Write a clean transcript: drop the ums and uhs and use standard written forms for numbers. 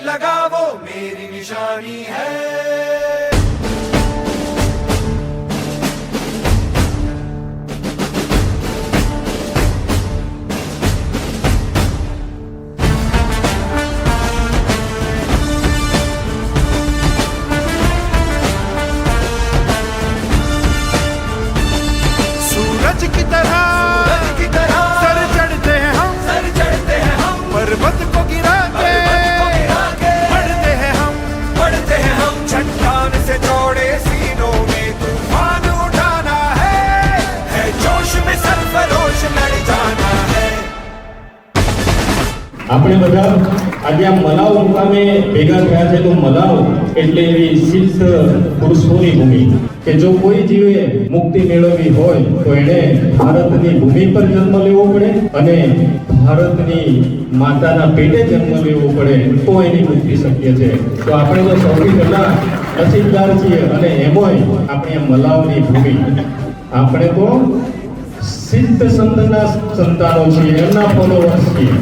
लगाओ मेरी निशानी है। सूरज की तरह सर चढ़ते हैं हम, पर्वत को गिरा के बढ़ते हैं हम, चट्टान से जोड़े सीनों में तूफान उठाना है जोश में सरफरोश लड़ जाना है। આપણે બધા આજે આ મલાવ મુકામે ભેગા થયા છે તો મલાવ એટલે એવી સિદ્ધ પુરુષોની ભૂમિ કે જો કોઈ જીવે મુક્તિ મેળવવી હોય તો એણે ભારતની ભૂમિ પર જન્મ લેવો પડે અને ભારતની માતાના પેટે જન્મ લેવો પડે તો એની મુક્તિ શક્ય છે। તો આપણે તો સૌથી પહેલા નસીબદાર છીએ અને એમાંય આપણી મલાવની ભૂમિ આપણે તો સિદ્ધ સંતના સંતાનો છીએ, એમના ફોલોવર્સ છીએ।